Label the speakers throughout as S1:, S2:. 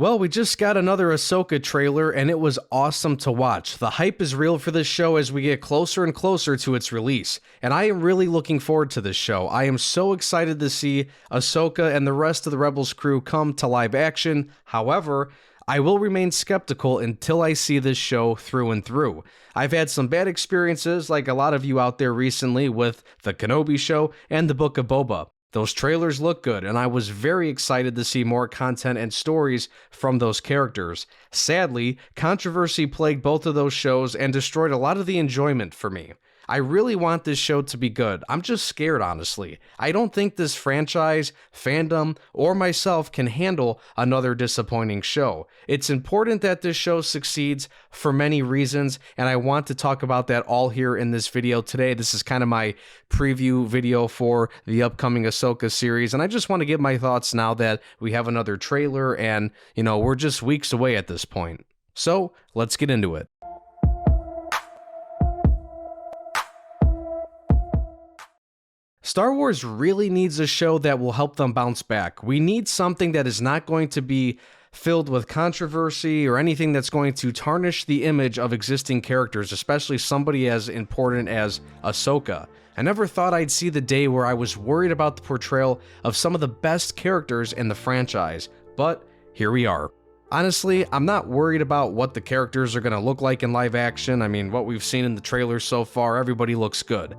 S1: Well, we just got another Ahsoka trailer and it was awesome to watch. The hype is real for this show as we get closer and closer to its release, and I am really looking forward to this show. I am so excited to see Ahsoka and the rest of the Rebels crew come to live action. However, I will remain skeptical until I see this show through and through. I've had some bad experiences, like a lot of you out there recently, with the Kenobi show and the Book of Boba. Those trailers look good, and I was very excited to see more content and stories from those characters. Sadly, controversy plagued both of those shows and destroyed a lot of the enjoyment for me. I really want this show to be good. I'm just scared, honestly. I don't think this franchise, fandom, or myself can handle another disappointing show. It's important that this show succeeds for many reasons, and I want to talk about that all here in this video today. This is kind of my preview video for the upcoming Ahsoka series, and I just want to give my thoughts now that we have another trailer and, we're just weeks away at this point. So, let's get into it. Star Wars really needs a show that will help them bounce back. We need something that is not going to be filled with controversy or anything that's going to tarnish the image of existing characters, especially somebody as important as Ahsoka. I never thought I'd see the day where I was worried about the portrayal of some of the best characters in the franchise, but here we are. Honestly, I'm not worried about what the characters are going to look like in live action. I mean, what we've seen in the trailers so far, everybody looks good.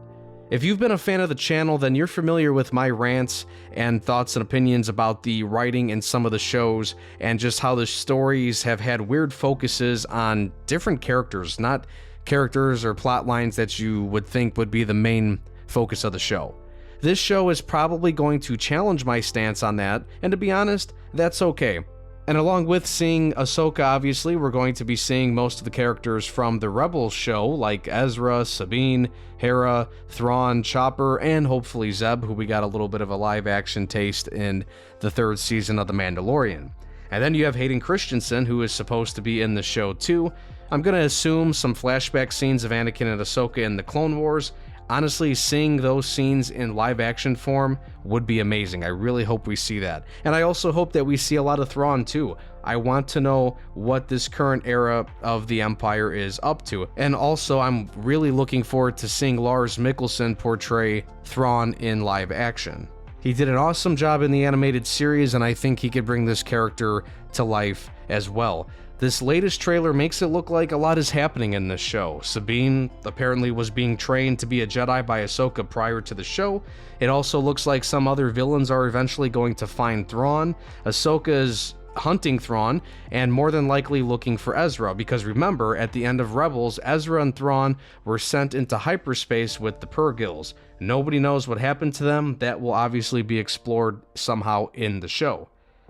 S1: If you've been a fan of the channel, then you're familiar with my rants and thoughts and opinions about the writing in some of the shows and just how the stories have had weird focuses on different characters, not characters or plot lines that you would think would be the main focus of the show. This show is probably going to challenge my stance on that, and to be honest, that's okay. And along with seeing Ahsoka, obviously, we're going to be seeing most of the characters from the Rebels show, like Ezra, Sabine, Hera, Thrawn, Chopper, and hopefully Zeb, who we got a little bit of a live-action taste in the third season of The Mandalorian. And then you have Hayden Christensen, who is supposed to be in the show too. I'm going to assume some flashback scenes of Anakin and Ahsoka in the Clone Wars. Honestly, seeing those scenes in live-action form would be amazing. I really hope we see that. And I also hope that we see a lot of Thrawn too. I want to know what this current era of the Empire is up to. And also, I'm really looking forward to seeing Lars Mikkelsen portray Thrawn in live action. He did an awesome job in the animated series, and I think he could bring this character to life as well. This latest trailer makes it look like a lot is happening in this show. Sabine apparently was being trained to be a Jedi by Ahsoka prior to the show. It also looks like some other villains are eventually going to find Thrawn. Ahsoka is hunting Thrawn and more than likely looking for Ezra, because remember, at the end of Rebels, Ezra and Thrawn were sent into hyperspace with the Purgils. Nobody knows what happened to them. That will obviously be explored somehow in the show.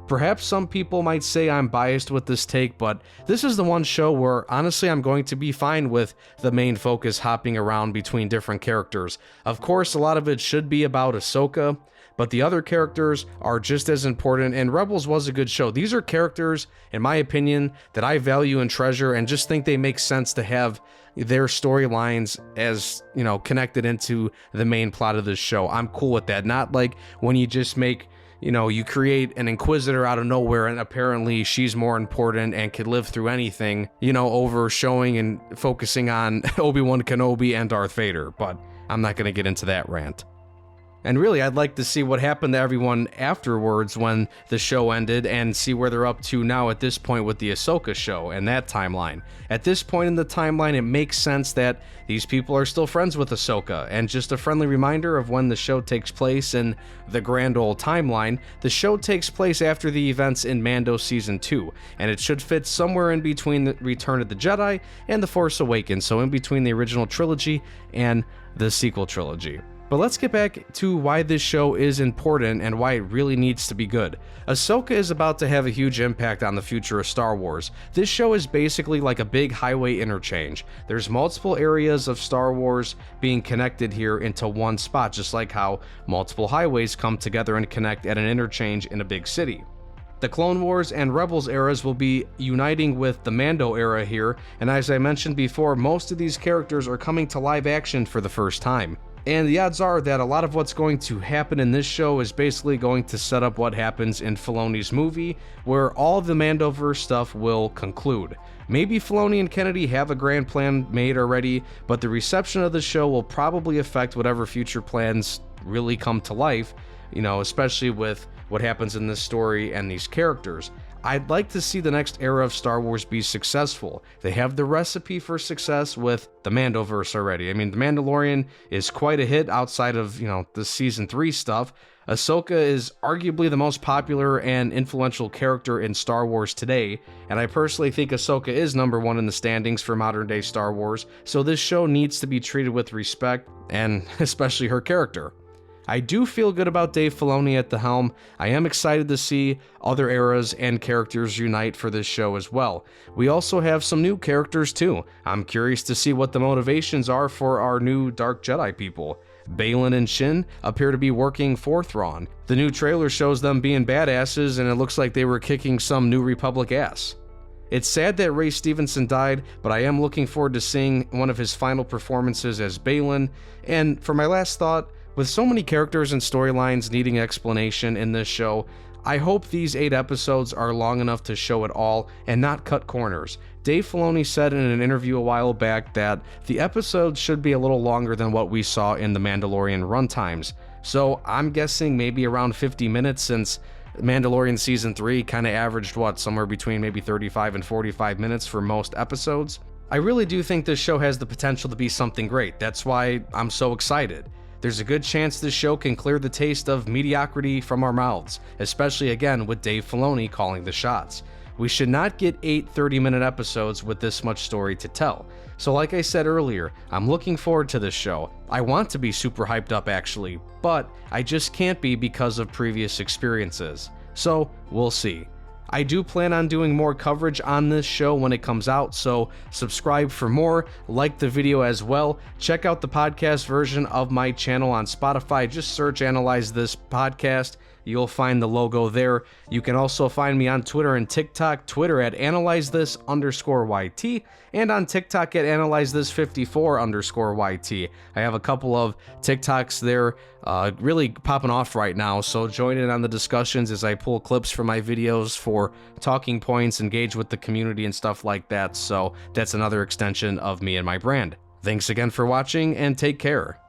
S1: Perhaps some people might say I'm biased with this take, but this is the one show where honestly I'm going to be fine with the main focus hopping around between different characters. Of course, a lot of it should be about Ahsoka, but the other characters are just as important, and Rebels was a good show. These are characters, in my opinion, that I value and treasure and just think they make sense to have their storylines as, connected into the main plot of this show. I'm cool with that. Not like when you just make you create an Inquisitor out of nowhere and apparently she's more important and could live through anything, over showing and focusing on Obi-Wan Kenobi and Darth Vader, but I'm not going to get into that rant. And really, I'd like to see what happened to everyone afterwards when the show ended and see where they're up to now at this point with the Ahsoka show and that timeline. At this point in the timeline, it makes sense that these people are still friends with Ahsoka. And just a friendly reminder of when the show takes place in the grand old timeline, the show takes place after the events in Mando Season 2, and it should fit somewhere in between the Return of the Jedi and The Force Awakens, so in between the original trilogy and the sequel trilogy. But let's get back to why this show is important and why it really needs to be good. Ahsoka is about to have a huge impact on the future of Star Wars. This show is basically like a big highway interchange. There's multiple areas of Star Wars being connected here into one spot, just like how multiple highways come together and connect at an interchange in a big city. The Clone Wars and Rebels eras will be uniting with the Mando era here, and as I mentioned before, most of these characters are coming to live action for the first time. And the odds are that a lot of what's going to happen in this show is basically going to set up what happens in Filoni's movie, where all of the Mandoverse stuff will conclude. Maybe Filoni and Kennedy have a grand plan made already, but the reception of the show will probably affect whatever future plans really come to life, especially with what happens in this story and these characters. I'd like to see the next era of Star Wars be successful. They have the recipe for success with the Mandoverse already. I mean, The Mandalorian is quite a hit outside of, the season 3 stuff. Ahsoka is arguably the most popular and influential character in Star Wars today, and I personally think Ahsoka is number 1 in the standings for modern day Star Wars, so this show needs to be treated with respect, and especially her character. I do feel good about Dave Filoni at the helm. I am excited to see other eras and characters unite for this show as well. We also have some new characters too. I'm curious to see what the motivations are for our new Dark Jedi people. Baylan and Shin appear to be working for Thrawn. The new trailer shows them being badasses, and it looks like they were kicking some New Republic ass. It's sad that Ray Stevenson died, but I am looking forward to seeing one of his final performances as Baylan. And for my last thought, with so many characters and storylines needing explanation in this show, I hope these 8 episodes are long enough to show it all and not cut corners. Dave Filoni said in an interview a while back that the episodes should be a little longer than what we saw in The Mandalorian runtimes. So I'm guessing maybe around 50 minutes, since Mandalorian Season 3 kind of averaged, somewhere between maybe 35 and 45 minutes for most episodes. I really do think this show has the potential to be something great. That's why I'm so excited. There's a good chance this show can clear the taste of mediocrity from our mouths, especially again with Dave Filoni calling the shots. We should not get 8 30-minute episodes with this much story to tell. So like I said earlier, I'm looking forward to this show. I want to be super hyped up actually, but I just can't be because of previous experiences. So we'll see. I do plan on doing more coverage on this show when it comes out, so subscribe for more, like the video as well. Check out the podcast version of my channel on Spotify. Just search Analyze This Podcast. You'll find the logo there. You can also find me on Twitter and TikTok. Twitter at AnalyzeThis_YT, and on TikTok at AnalyzeThis54_YT. I have a couple of TikToks there really popping off right now, so join in on the discussions as I pull clips from my videos for talking points, engage with the community and stuff like that. So that's another extension of me and my brand. Thanks again for watching, and take care.